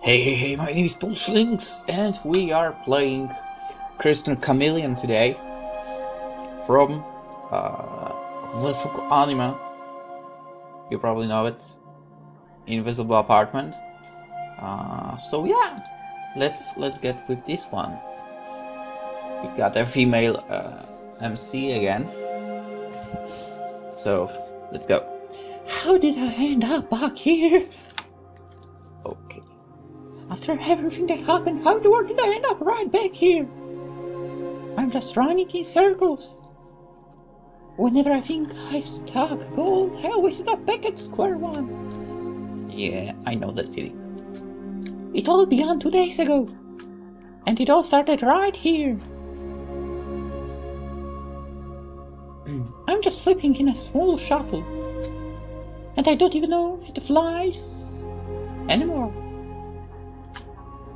Hey, my name is PolishLynx, and we are playing Chameleon today from Vysoko anime. You probably know it. Invisible Apartment. So yeah, let's get with this one. We got a female MC again. So let's go. How did I end up back here? Okay. After everything that happened, how the world did I end up right back here? I'm just running in circles. Whenever I think I've struck gold, I always end up back at square one. Yeah, I know that feeling. It all began 2 days ago. And it all started right here. I'm just sleeping in a small shuttle. And I don't even know if it flies anymore.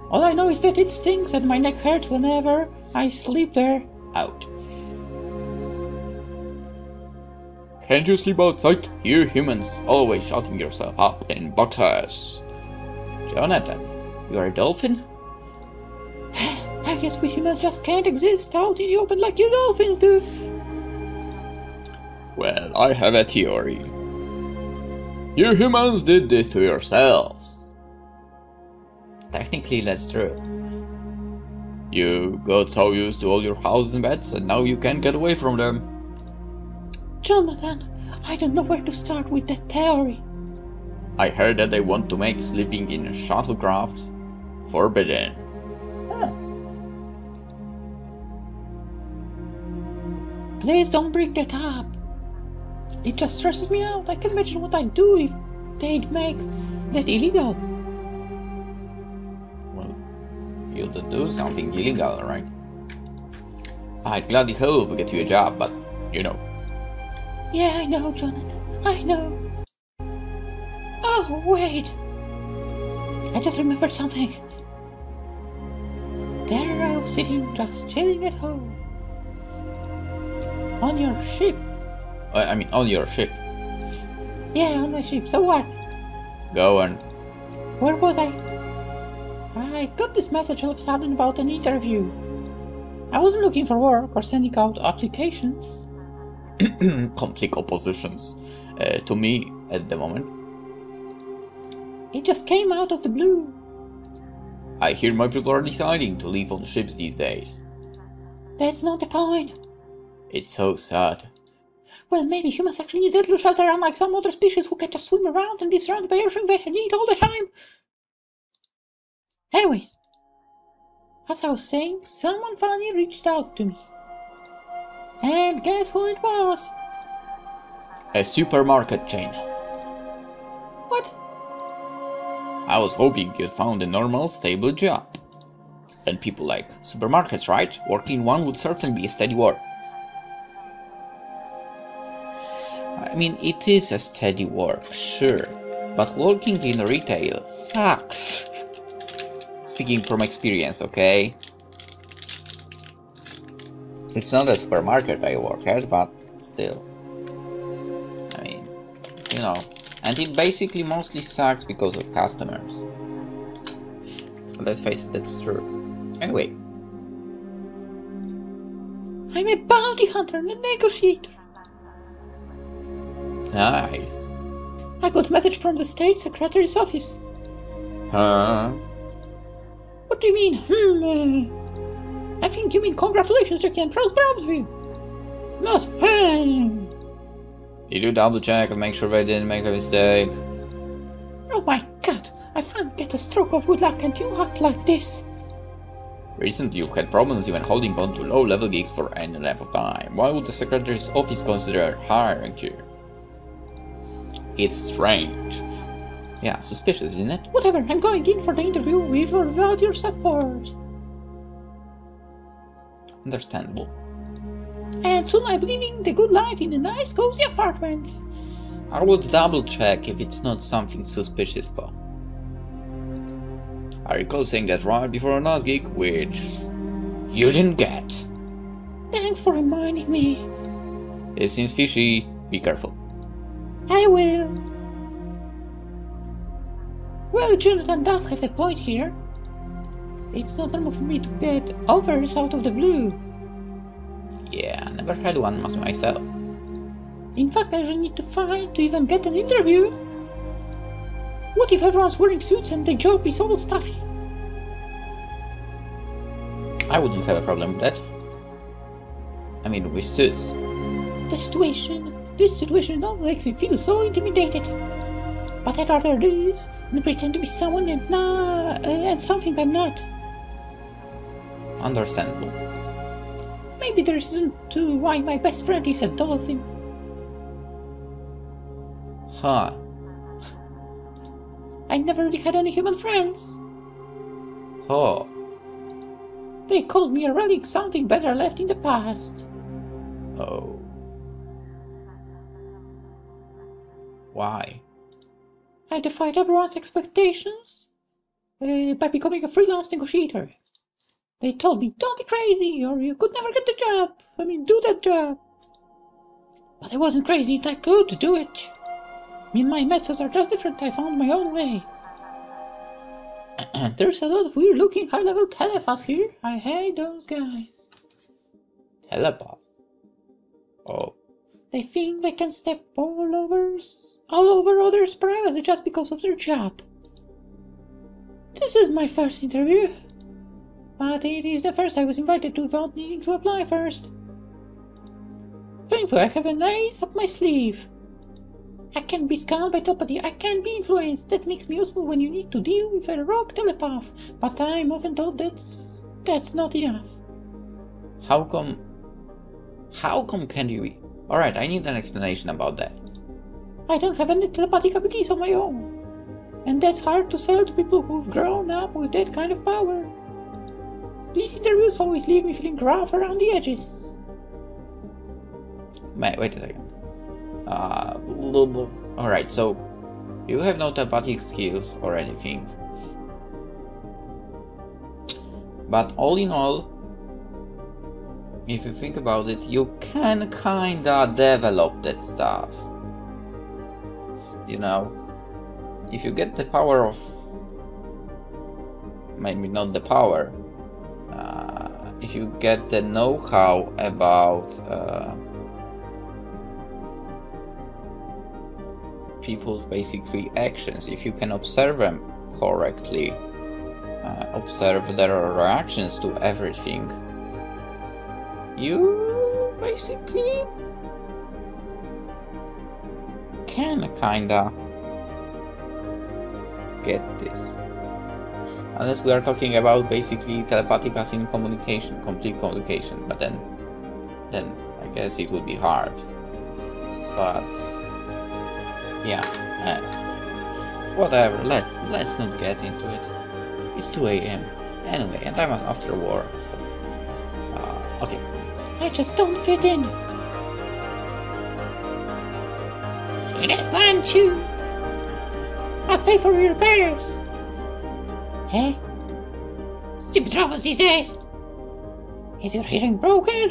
All I know is that it stings and my neck hurts whenever I sleep there out. Can't you sleep outside? You humans always shutting yourself up in boxes. Jonathan, you're a dolphin? I guess we humans just can't exist out in the open like you dolphins do. Well, I have a theory. You humans did this to yourselves. Technically, that's true. You got so used to all your houses and beds, and now you can't get away from them. Jonathan, I don't know where to start with that theory. I heard that they want to make sleeping in shuttlecrafts forbidden. Huh. Please don't bring that up. It just stresses me out. I can imagine what I'd do if they'd make that illegal. You'd do something illegal, right? I'd gladly help get you a job, but you know. Yeah, I know, Jonathan. I know. Oh, wait. I just remembered something. There I was sitting, just chilling at home. On your ship. I mean, on your ship. Yeah, on my ship. So what? Go on. Where was I? I got this message all of a sudden about an interview. I wasn't looking for work or sending out applications. Complete oppositions to me at the moment. It just came out of the blue. I hear my people are deciding to live on ships these days. That's not the point. It's so sad. Well, maybe humans actually need a little shelter, unlike some other species who can just swim around and be surrounded by everything they need all the time. Anyways, as I was saying, someone finally reached out to me. And guess who it was? A supermarket chain. What? I was hoping you'd found a normal, stable job. And people like supermarkets, right? Working one would certainly be a steady work. I mean, it is a steady work, sure. But working in retail sucks. Speaking from experience, okay? It's not a supermarket I work at, but still. I mean, you know. And it basically mostly sucks because of customers. Let's face it, that's true. Anyway. I'm a bounty hunter and a negotiator. Nice. I got a message from the State Secretary's office. Huh? What do you mean, I think you mean congratulations, Jackie, and proud of you. Not, Did you double check and make sure they didn't make a mistake? Oh my god, I finally get a stroke of good luck and you act like this. Recently you've had problems even holding on to low-level gigs for any length of time. Why would the Secretary's office consider hiring you? It's strange. Yeah, suspicious, isn't it? Whatever, I'm going in for the interview with or without your support. Understandable. And soon I'll be living the good life in a nice, cozy apartment. I would double check if it's not something suspicious though. I recall saying that right before our last gig, which you didn't get. Thanks for reminding me. It seems fishy. Be careful. I will. Well, Jonathan does have a point here. It's not normal for me to get offers out of the blue. Yeah, I never had one myself. In fact, I usually need to find to even get an interview. What if everyone's wearing suits and the job is all stuffy? I wouldn't have a problem with that. I mean, with suits. This situation now makes me feel so intimidated. But I'd rather do this than pretend to be someone and something I'm not. Understandable. Maybe there isn't why my best friend is a dolphin. Huh. I never really had any human friends. Oh. They called me a relic, something better left in the past. Oh. Why? I defied everyone's expectations by becoming a freelance negotiator. They told me, don't be crazy, or you could never get the job. I mean, do that job. But I wasn't crazy, I could do it. I mean, my methods are just different, I found my own way. There's a lot of weird-looking high-level telepaths here. I hate those guys. Telepaths? Oh. They think they can step all over others' privacy just because of their job. This is my first interview. But it is the first I was invited to without needing to apply first. Thankfully, I have an ace up my sleeve. I can be scanned by telepathy, I can be influenced. That makes me useful when you need to deal with a rogue telepath. But I'm often told that's not enough. How come can you be? Alright, I need an explanation about that. I don't have any telepathic abilities of my own. And that's hard to sell to people who've grown up with that kind of power. These interviews always leave me feeling rough around the edges. Wait a second. Alright, so you have no telepathic skills or anything. But all in all, if you think about it, you can kinda develop that stuff. You know, if you get the power of... maybe not the power. If you get the know-how about people's basically actions, if you can observe them correctly, observe their reactions to everything, you basically can kinda get this. Unless we are talking about basically telepathic as in communication, complete communication, but then I guess it would be hard. But yeah, whatever, let's not get into it. It's 2 AM anyway, and I'm after work, so okay. I just don't fit in. Should I punch you? I'll pay for your repairs. Hey? Stupid robots these days! Is your hearing broken?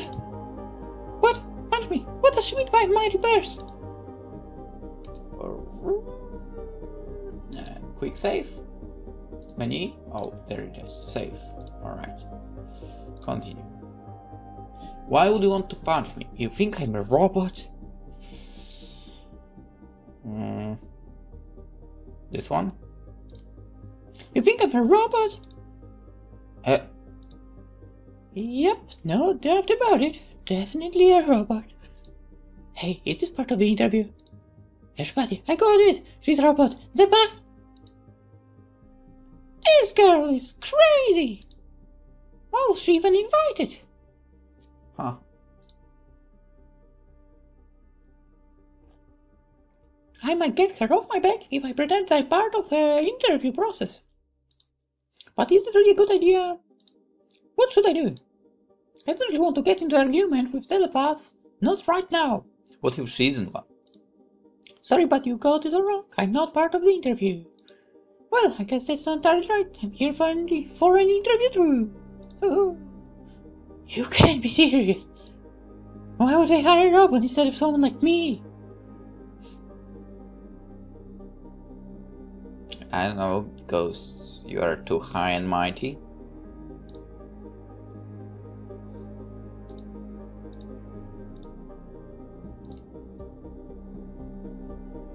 What? Punch me! What does she mean by my repairs? Quick save? Menu? Oh, there it is. Save. Alright. Continue. Why would you want to punch me? You think I'm a robot? This one? You think I'm a robot? Yep, no doubt about it. Definitely a robot. Hey, is this part of the interview? Everybody, I got it! She's a robot. The boss! This girl is crazy! Why was she even invited? Huh. I might get her off my back if I pretend I'm part of the interview process. But is it really a good idea? What should I do? I don't really want to get into an argument with telepath. Not right now. What if she isn't one? Sorry, but you got it all wrong. I'm not part of the interview. Well, I guess that's not entirely right. I'm here for an interview too. Oh, you can't be serious. Why would they hire a robot instead of someone like me? I don't know, because you are too high and mighty.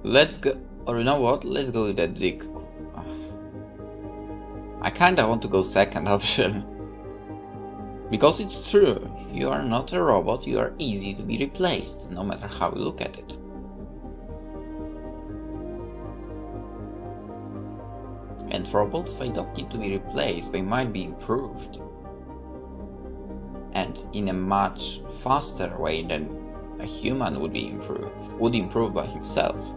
Let's go, or you know what, let's go with that dick. I kinda want to go second option. Because it's true, if you are not a robot, you are easy to be replaced, no matter how you look at it. And robots, they don't need to be replaced, they might be improved. And in a much faster way than a human would improve by himself.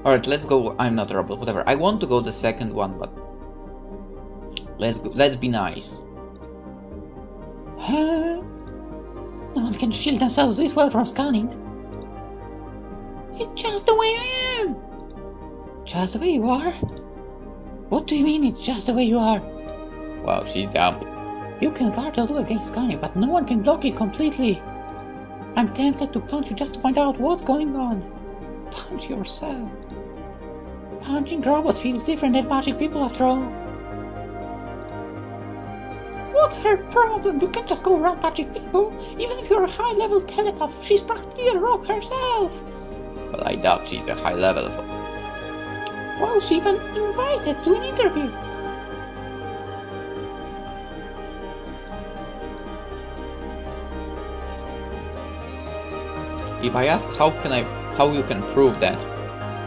Alright, let's go. I'm not a robot, whatever. I want to go the second one, but let's go. Let's be nice. Huh? No one can shield themselves this well from scanning. It's just the way I am. Just the way you are? What do you mean it's just the way you are? Wow, she's dumb. You can guard a little against scanning, but no one can block it completely. I'm tempted to punch you just to find out what's going on. Punch yourself. Punching robots feels different than punching people after all. What's her problem? You can't just go around punching people. Even if you're a high-level telepath, she's practically a rock herself. Well, I doubt she's a high level of... Well, she even invited to an interview. If I ask how you can prove that,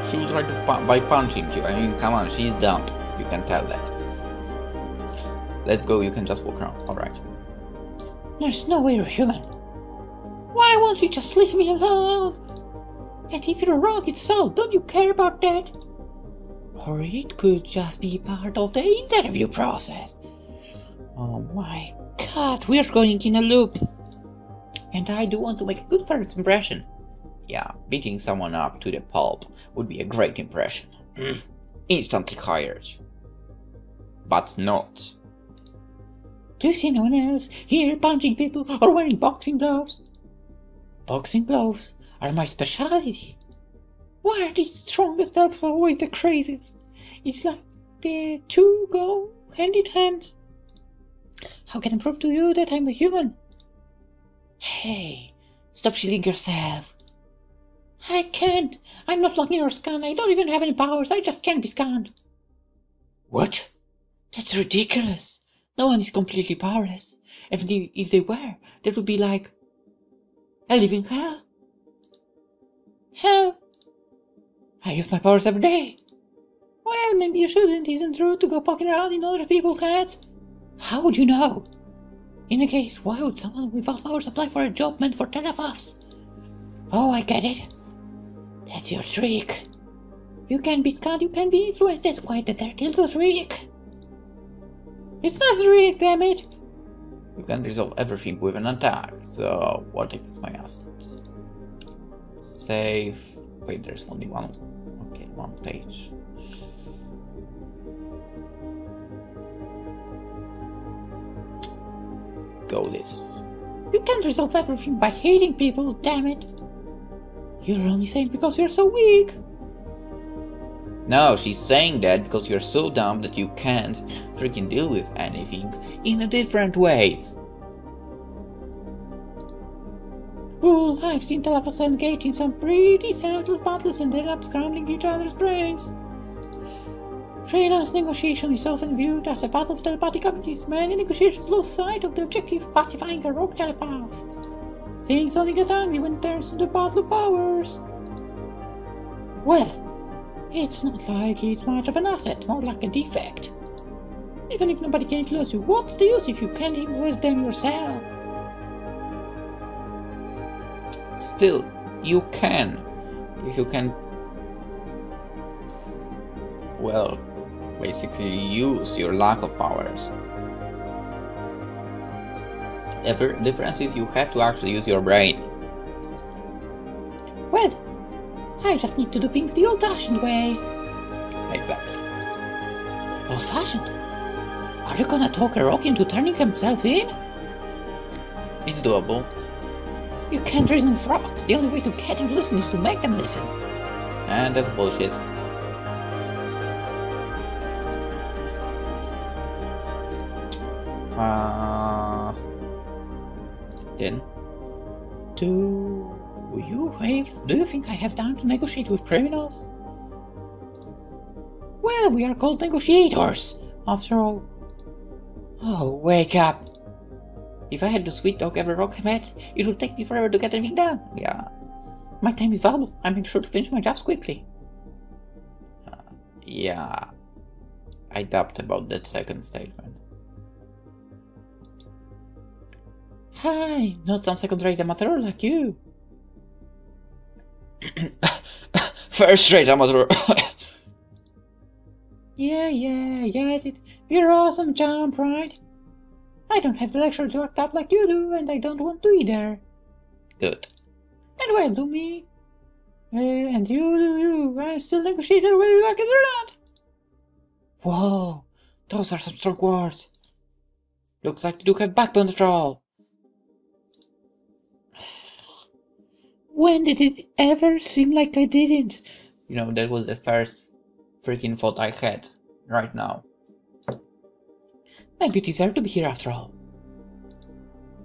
she will try to by punching you. I mean, come on, she's dumb. You can tell that. Let's go, you can just walk around. Alright. There's no way you're human. Why won't you just leave me alone? And if you're wrong, it's all. Don't you care about that? Or it could just be part of the interview process. Oh my god, we're going in a loop. And I do want to make a good first impression. Yeah, beating someone up to the pulp would be a great impression. Instantly hired. But not. Do you see anyone else here punching people or wearing boxing gloves? Boxing gloves are my specialty. Why are the strongest elves always the craziest? It's like the two go hand in hand. How can I prove to you that I'm a human? Hey, stop shielding yourself. I can't. I'm not blocking your scan. I don't even have any powers. I just can't be scanned. What? That's ridiculous. No one is completely powerless. If they were, that would be like a living hell. Hell. I use my powers every day. Well, maybe you shouldn't. Isn't it rude to go poking around in other people's heads? How would you know? In a case, why would someone without powers apply for a job meant for telepaths? Oh, I get it. That's your trick. You can be scanned, you can be influenced. That's quite the dirty little trick. It's not a trick, damn it. You can resolve everything with an attack. So, what if it's my asset? Save. Wait, there's only one. Okay, one page. Go this. You can't resolve everything by hating people, damn it. You're only saying because you're so weak. No, she's saying that because you're so dumb that you can't freaking deal with anything in a different way. Well, I've seen telepaths engage in some pretty senseless battles and end up scrambling each other's brains. Freelance negotiation is often viewed as a battle of telepathic abilities. Many negotiations lose sight of the objective, pacifying a rogue telepath. Things only get ugly when it turns to the battle of powers. Well, it's not like it's much of an asset, more like a defect. Even if nobody can influence you, what's the use if you can't influence them yourself? Still, you can. If you can... well, basically use your lack of powers. The difference is you have to actually use your brain. Well, I just need to do things the old-fashioned way. Exactly. Old-fashioned? Are you gonna talk a rock into turning himself in? It's doable. You can't reason with rocks. The only way to get them to listen is to make them listen. And that's bullshit. Then? Do you think I have time to negotiate with criminals? Well, we are called negotiators, after all. Oh, wake up! If I had to sweet talk every rock I met, it would take me forever to get anything done. Yeah. My time is valuable. I make sure to finish my jobs quickly. Yeah. I doubt about that second statement. Hi, not some second-rate amateur like you. First-rate amateur. Yeah, get it. You're awesome, Jump, right? I don't have the luxury to act up like you do, and I don't want to either. Good. And well, do me. And you do you. I'm still negotiator whether you like it or not. Whoa, those are some strong words. Looks like you do have backbone after all. When did it ever seem like I didn't? You know, that was the first freaking thought I had right now. Maybe you deserve to be here after all.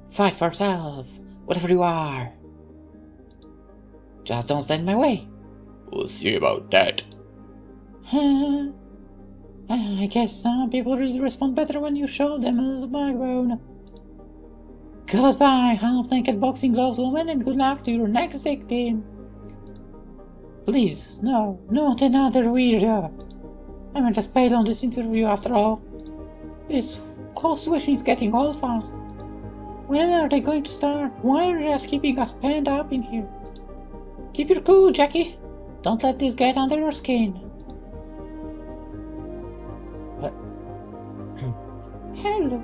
Fight for yourself, whatever you are. Just don't stand in my way. We'll see about that. I guess some people really respond better when you show them a little backbone. Goodbye, half-naked boxing gloves woman, and good luck to your next victim. Please, no, not another weirdo. I'm just paid on this interview after all. This whole situation is getting old fast. When are they going to start? Why are they just keeping us penned up in here? Keep your cool, Jackie. Don't let this get under your skin. What? Hello.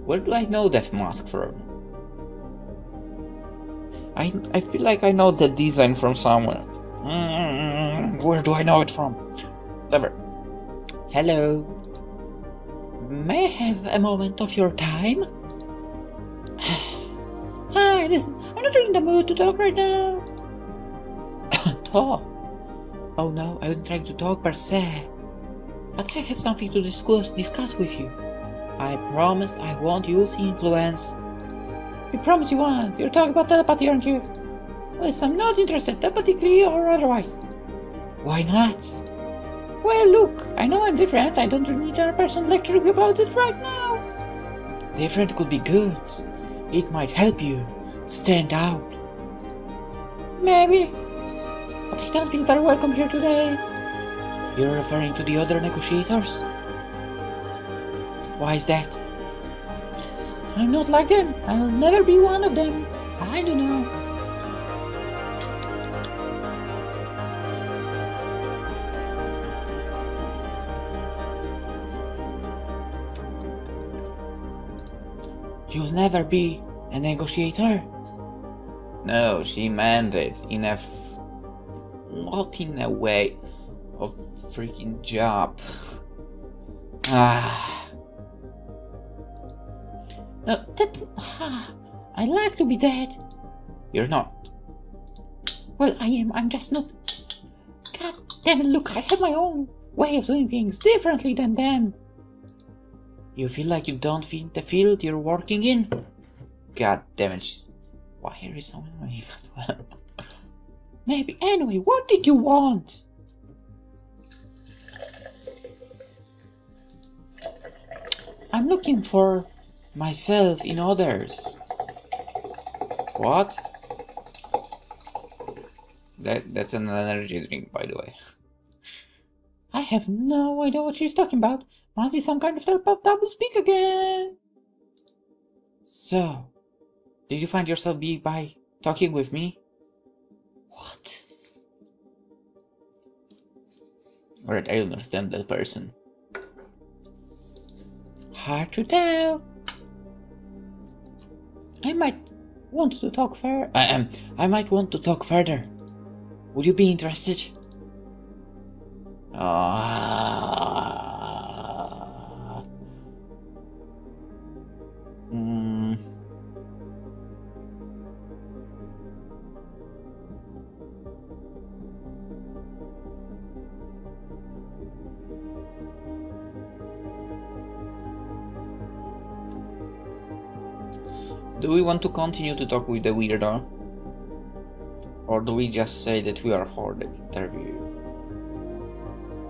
Where do I know that mask from? I feel like I know that design from somewhere. Where do I know it from? Whatever. Hello. May I have a moment of your time? Hi, listen, I'm not really in the mood to talk right now. Talk? Oh no, I wasn't trying to talk per se. But I have something to discuss with you. I promise I won't use influence. You promise you won't? You're talking about telepathy, aren't you? Listen, I'm not interested, telepathically or otherwise. Why not? Well, look, I know I'm different. I don't need another person lecturing me about it right now. Different could be good. It might help you stand out. Maybe. But I don't feel very welcome here today. You're referring to the other negotiators? Why is that? I'm not like them. I'll never be one of them. I don't know. You'll never be a negotiator? No, she meant it in a not in a way of freaking job. No, that's... I like to be dead. You're not. Well, I am. I'm just not... God damn it, look, I have my own way of doing things differently than them. You feel like you don't fit in the field you're working in? God damn it. Why are you so annoying as well? Maybe. Anyway, what did you want? I'm looking for myself in others. What? That's an energy drink, by the way. I have no idea what she's talking about. Must be some kind of double speak again. So, did you find yourself by talking with me? What? Alright, I understand that person. Hard to tell. I might want to talk I might want to talk further. Would you be interested? Do we want to continue to talk with the weirdo? Or do we just say that we are for the interview?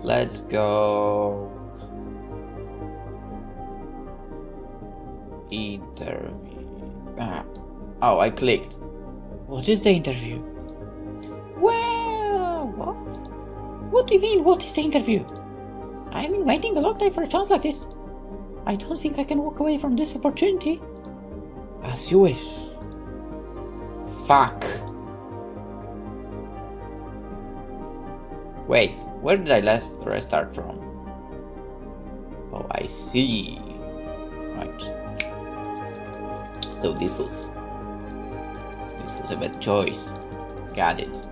Let's go. Interview. Oh, I clicked. What is the interview? Well, what? What do you mean, what is the interview? I've been waiting a long time for a chance like this. I don't think I can walk away from this opportunity. As you wish. Fuck. Wait, where did I last restart from? Oh, I see. Right. So this was a bad choice. Got it.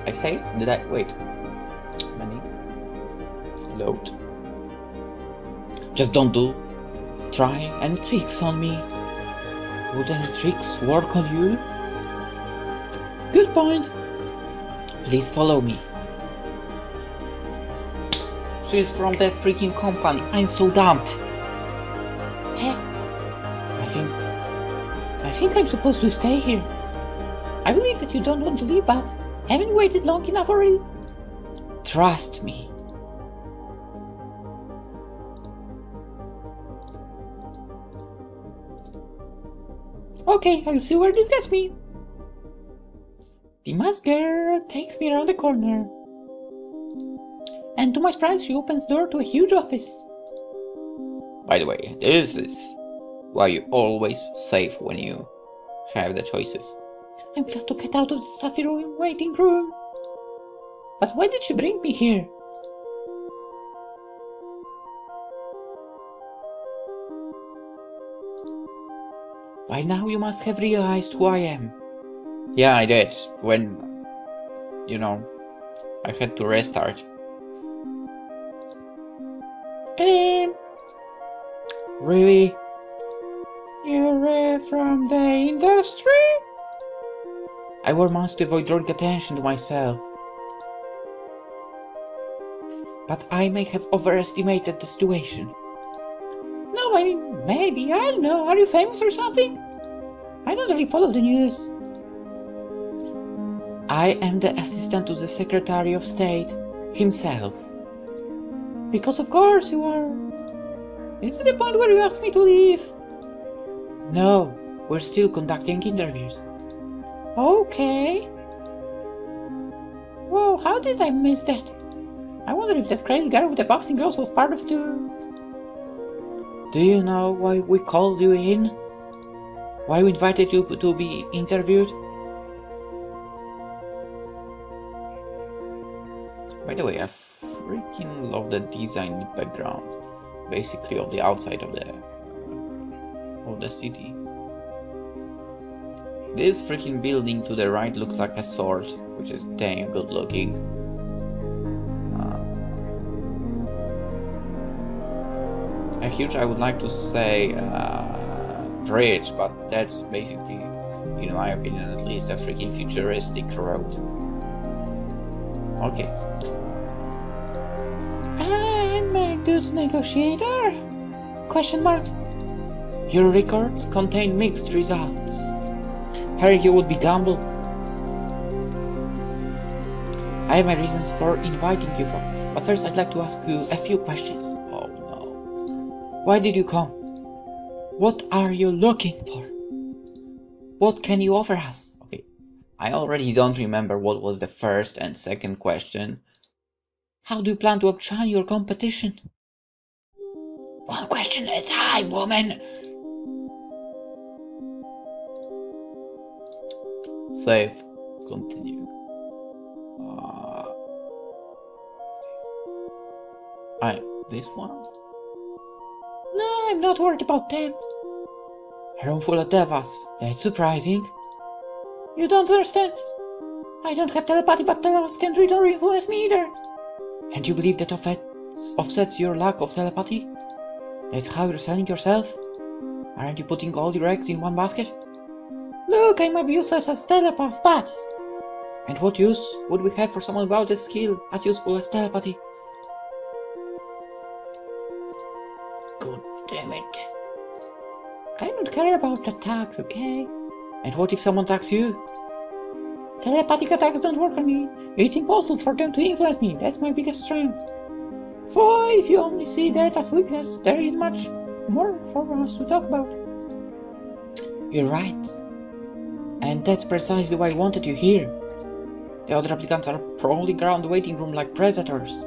I say? Did I wait? Many. Load. Just don't try any tricks on me. Would any tricks work on you? Good point. Please follow me. She's from that freaking company. I'm so dumb. Hey, I think I'm supposed to stay here. I believe that you don't want to leave, but haven't you waited long enough already? Trust me. Okay, I'll see where this gets me. The masked girl takes me around the corner. And to my surprise, she opens the door to a huge office. By the way, this is why you always save when you have the choices. I'm glad to get out of the stuffy waiting room. But why did she bring me here? By now you must have realized who I am. Yeah, I did. When, you know, I had to restart. Really? You're from the industry? I wore masks to avoid drawing attention to myself. But I may have overestimated the situation. No, I mean, maybe, I don't know. Are you famous or something? I don't really follow the news. I am the assistant to the Secretary of State himself. Because of course you are. Is it the point where you asked me to leave? No, we're still conducting interviews. Okay. Whoa, how did I miss that? I wonder if that crazy guy with the boxing gloves was part of the... Do you know why we called you in? Why we invited you to be interviewed? By the way, I freaking love the design background, basically of the outside of the city. This freaking building to the right looks like a sword, which is damn good looking. A huge, I would like to say, bridge, but that's basically, in my opinion at least, a freaking futuristic road. Okay. I'm a good negotiator? Question mark. Your records contain mixed results. Harry, you would be gamble. I have my reasons for inviting you but first I'd like to ask you a few questions. Oh no. Why did you come? What are you looking for? What can you offer us? Okay, I already don't remember what was the first and second question. How do you plan to outshine your competition? One question at a time, woman! Slave, continue. This one? No, I'm not worried about them. A room full of devas. That's surprising. You don't understand. I don't have telepathy, but devas can't read or influence me either. And you believe that offsets your lack of telepathy? That's how you're selling yourself? Aren't you putting all your eggs in one basket? Look, I might be useless as a telepath, but And what use would we have for someone without a skill as useful as telepathy? God damn it. I don't care about attacks, okay? And what if someone attacks you? Telepathic attacks don't work on me. It's impossible for them to influence me. That's my biggest strength. For if you only see that as weakness, there is much more for us to talk about. You're right. And that's precisely why I wanted you here. The other applicants are prowling around the waiting room like predators.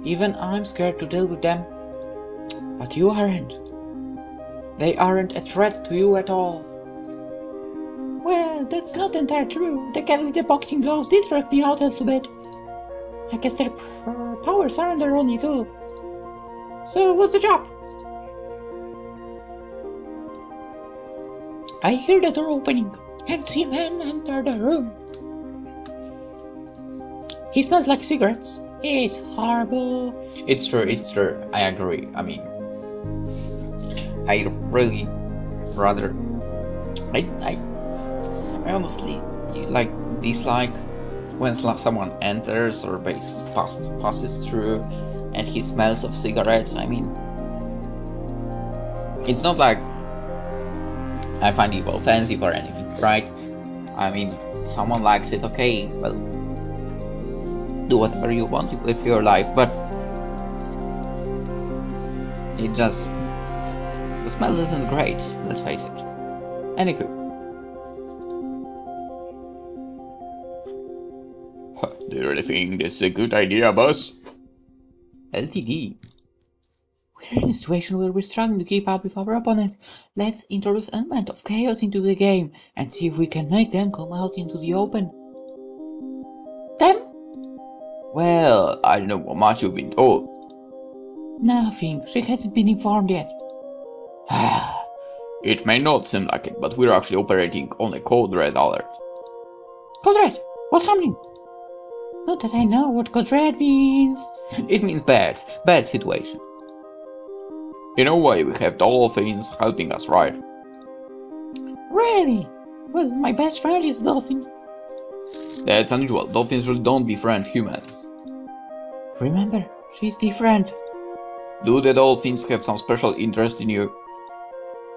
Even I'm scared to deal with them. But you aren't. They aren't a threat to you at all. Well, that's not entirely true. The guy with the boxing gloves did freak me out a little bit. I guess their powers aren't their only tool. So, what's the job? I hear the door opening and see men enter the room. He smells like cigarettes. It's horrible. It's true, I agree. I mean, I really rather... I honestly dislike when someone enters or basically passes through and he smells of cigarettes. I mean, it's not like I find it offensive or anything, right? I mean, someone likes it, okay, well, do whatever you want with your life, but it just... the smell isn't great, let's face it. Anywho. Do you really think this is a good idea, boss? LTD. We're in a situation where we're struggling to keep up with our opponent. Let's introduce an element of chaos into the game and see if we can make them come out into the open. Them? Well, I don't know how much you've been told. Nothing. She hasn't been informed yet. It may not seem like it, but we're actually operating on a Code Red alert. Code Red? What's happening? Not that I know what Code Red means. It means bad situation. In a way, we have dolphins helping us, right? Really? Well, my best friend is a dolphin. That's unusual. Dolphins really don't befriend humans. Remember, she's different. Do the dolphins have some special interest in you?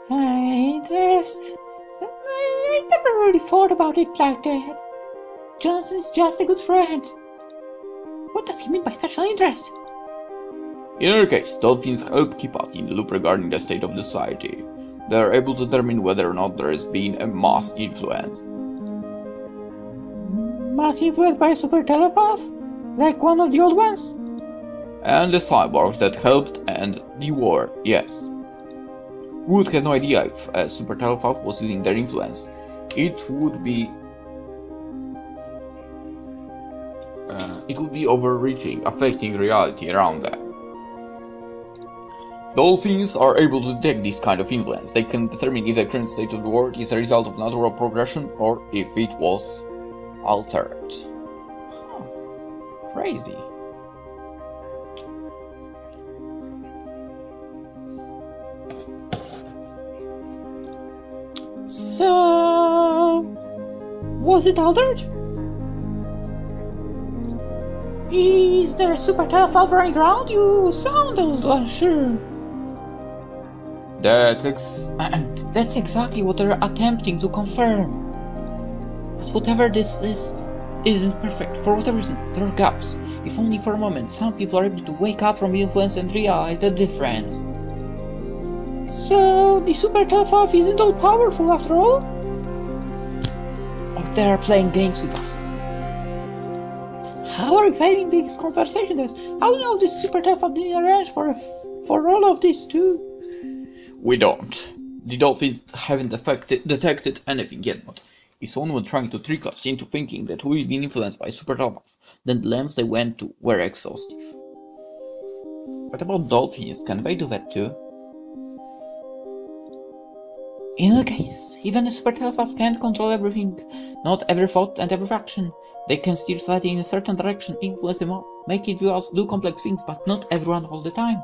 Interest? I never really thought about it like that. Jonathan's just a good friend. What does he mean by special interest? In our case, dolphins help keep us in the loop regarding the state of the society. They are able to determine whether or not there has been a mass influence. Mass influence by a super telepath? Like one of the old ones? And the cyborgs that helped end the war, yes. We would have no idea if a super telepath was using their influence. It would be overreaching, affecting reality around them. Dolphins are able to detect this kind of influence. They can determine if the current state of the world is a result of natural progression or if it was altered. Crazy. So... was it altered? Is there a super telepath running around? You sound a little unsure. That's exactly what they're attempting to confirm. But whatever this is, isn't perfect. For whatever reason, there are gaps. If only for a moment, some people are able to wake up from the influence and realize the difference. So, the super telepath isn't all powerful after all? Or they are playing games with us. How are we failing this conversation? How do you know this super telepath didn't arrange for all of this too? We don't. The dolphins haven't detected anything yet, but if someone were trying to trick us into thinking that we've been influenced by super telepath, then the lengths they went to were exhaustive. What about dolphins? Can they do that too? In any case, even a super telepath can't control everything. Not every thought and every action. They can steer society in a certain direction, influence them all, make individuals do complex things, but not everyone all the time.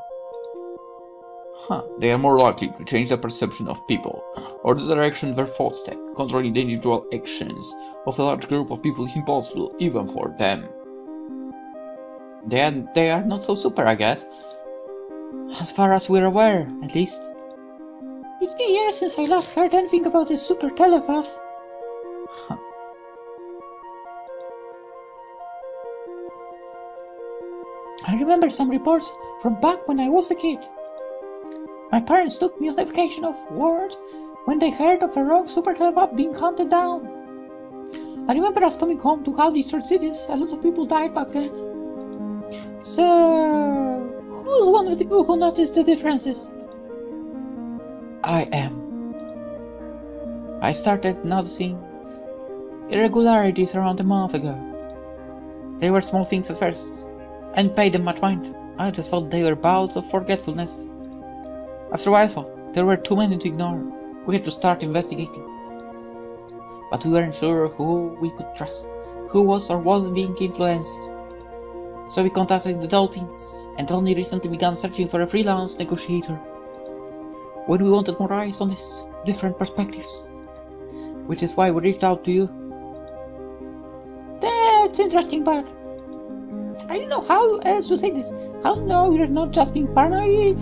They are more likely to change the perception of people, or the direction their thoughts take. Controlling the individual actions of a large group of people is impossible, even for them. They are not so super, I guess. As far as we're aware, at least. It's been years since I last heard anything about a super telepath. I remember some reports from back when I was a kid. My parents took me on a vacation of world when they heard of a rogue super telepath being hunted down. I remember us coming home to how destroyed cities. A lot of people died back then. So, who's one of the people who noticed the differences? I am. I started noticing irregularities around a month ago. They were small things at first, and paid them much mind. I just thought they were bouts of forgetfulness. After a while, I thought there were too many to ignore. We had to start investigating. But we weren't sure who we could trust, who was or wasn't being influenced. So we contacted the dolphins, and only recently began searching for a freelance negotiator. When we wanted more eyes on this, different perspectives. Which is why we reached out to you. That's interesting, but I don't know how else to say this. How no, you're not just being paranoid?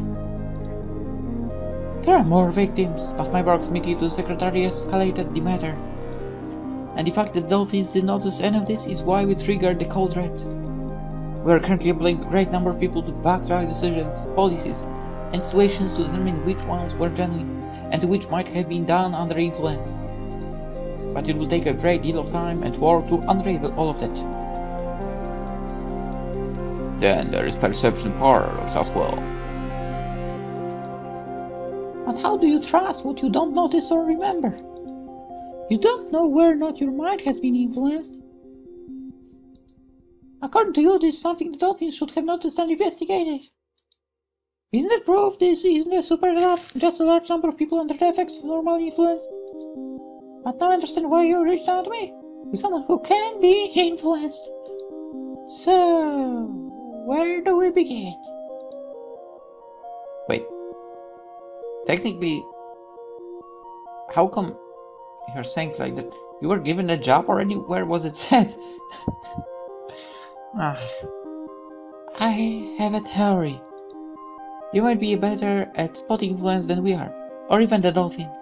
There are more victims, but my proximity to the secretary escalated the matter. And the fact that dolphins did not notice any of this is why we triggered the code red. We are currently employing a great number of people to backtrack decisions, policies, and situations to determine which ones were genuine, and which might have been done under influence. But it will take a great deal of time and work to unravel all of that. Then there is perception paradox as well. But how do you trust what you don't notice or remember? You don't know whether or not your mind has been influenced. According to you, this is something the dolphins should have noticed and investigated. Isn't it proof this isn't a super enough, just a large number of people under the effects of normal influence? But now I understand why you reached out to me, with someone who can be influenced. So, where do we begin? Wait. Technically, how come you're saying like that? You were given a job already? Where was it said? I have a theory. You might be better at spotting influence than we are, or even the dolphins.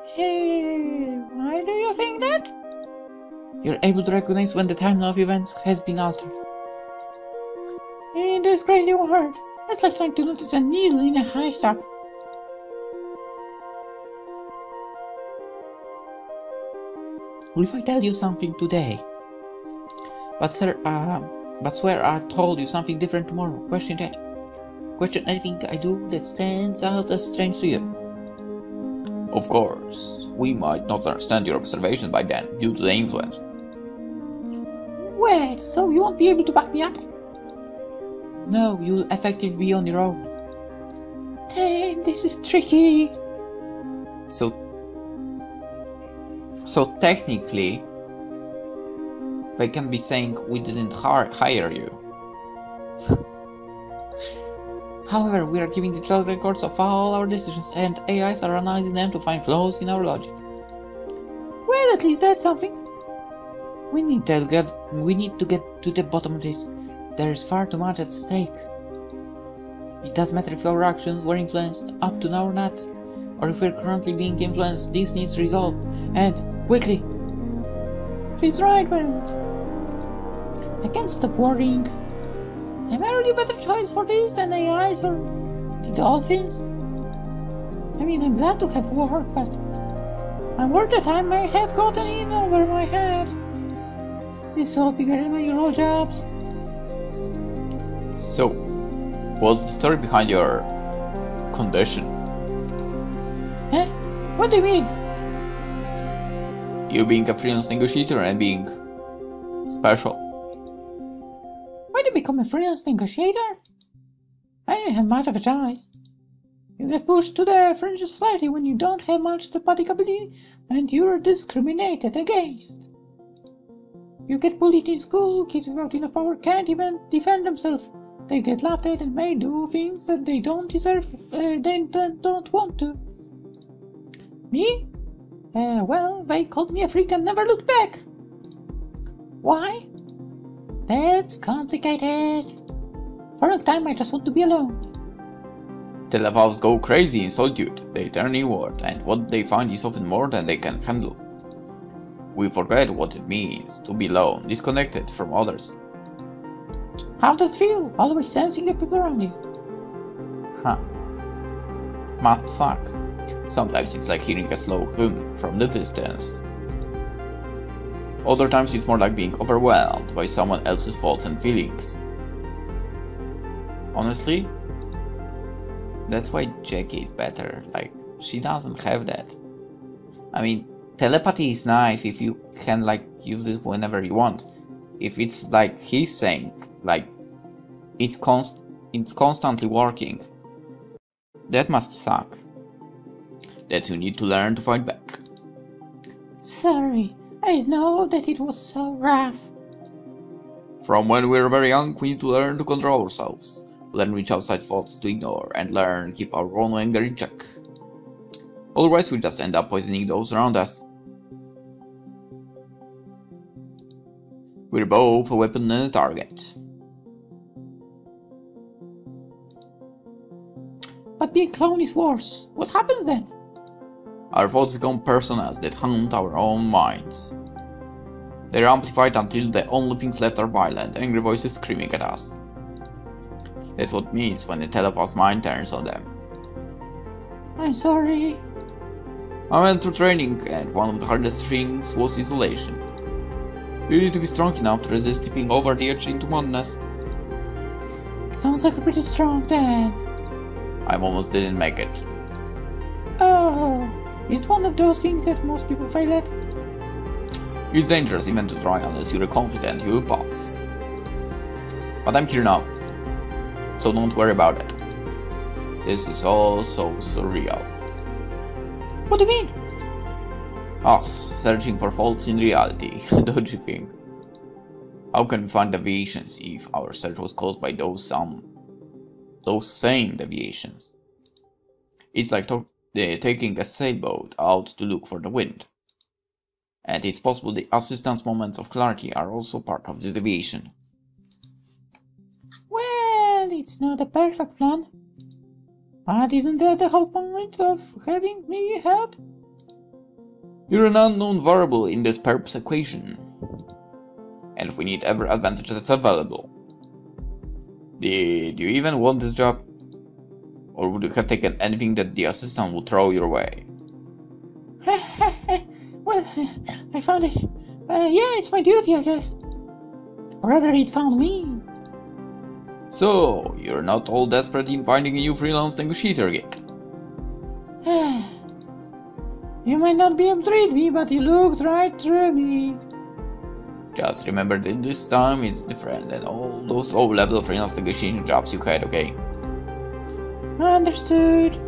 Hey, why do you think that? You're able to recognize when the timeline of events has been altered. In this crazy world, it's like trying to notice a needle in a haystack. What if I tell you something today, but swear I told you something different tomorrow? Question that. Question anything I do that stands out as strange to you. Of course, we might not understand your observation by then, due to the influence. Wait, so you won't be able to back me up? No, you'll effectively be on your own. Dang, this is tricky. So technically, they can be saying we didn't hire you. However, we are keeping digital records of all our decisions, and AIs are analyzing them to find flaws in our logic. Well, at least that's something. We need to get to the bottom of this. There is far too much at stake. It doesn't matter if our actions were influenced up to now or not, or if we're currently being influenced. This needs resolved, and quickly. She's right, Bernard. I can't stop worrying. Am I really a better choice for this than AIs or the dolphins? I mean, I'm glad to have work, but I'm worried that I may have gotten in over my head. This is all bigger than my usual jobs. So, what's the story behind your condition? Eh? What do you mean? You being a freelance negotiator and being special. Why do you become a freelance negotiator? I didn't have much of a choice. You get pushed to the fringe of society when you don't have much telepathic ability and you're discriminated against. You get bullied in school, kids without enough power can't even defend themselves. they get laughed at and may do things that they don't deserve, don't want to. Me? Well, they called me a freak and never looked back. Why? That's complicated. For a long time I just want to be alone. Telepaths go crazy in solitude. They turn inward, and what they find is often more than they can handle. We forget what it means to be alone, disconnected from others. How does it feel, always sensing the people around you? Must suck. Sometimes it's like hearing a slow hum from the distance. Other times it's more like being overwhelmed by someone else's thoughts and feelings. Honestly, that's why Jackie is better. Like, she doesn't have that. I mean, telepathy is nice if you can like use it whenever you want. If it's like he's saying, like it's constantly working. That must suck. That you need to learn to fight back. Sorry, I know that it was so rough. From when we were very young, we need to learn to control ourselves. Learn which outside thoughts to ignore, and learn keep our own anger in check. Otherwise we just end up poisoning those around us. We're both a weapon and a target. But being clone is worse. What happens then? Our thoughts become personas that haunt our own minds. They're amplified until the only things left are violent, angry voices screaming at us. That's what it means when a telepath's mind turns on them. I'm sorry. I went through training, and one of the hardest things was isolation. You need to be strong enough to resist tipping over the edge into madness. Sounds like a pretty strong dad. I almost didn't make it. Oh, is it one of those things that most people fail at? It's dangerous even to try unless you're confident you'll pass. But I'm here now, so don't worry about it. This is all so surreal. What do you mean? Us, searching for faults in reality, don't you think? How can we find deviations if our search was caused by those same deviations? It's like taking a sailboat out to look for the wind. And it's possible the assistance moments of clarity are also part of this deviation. Well, it's not a perfect plan. But isn't that the whole point of having me help? You're an unknown variable in this perps equation. And we need every advantage that's available. Did you even want this job? Or would you have taken anything that the assistant would throw your way? Well, I found it. Yeah, it's my duty, I guess. Or rather, it found me. So, you're not all desperate in finding a new freelance negotiator gig? You might not be able to read me, but you looked right through me. Just remember that this time it's different than all those low-level freelance negotiation jobs you had, okay? Understood.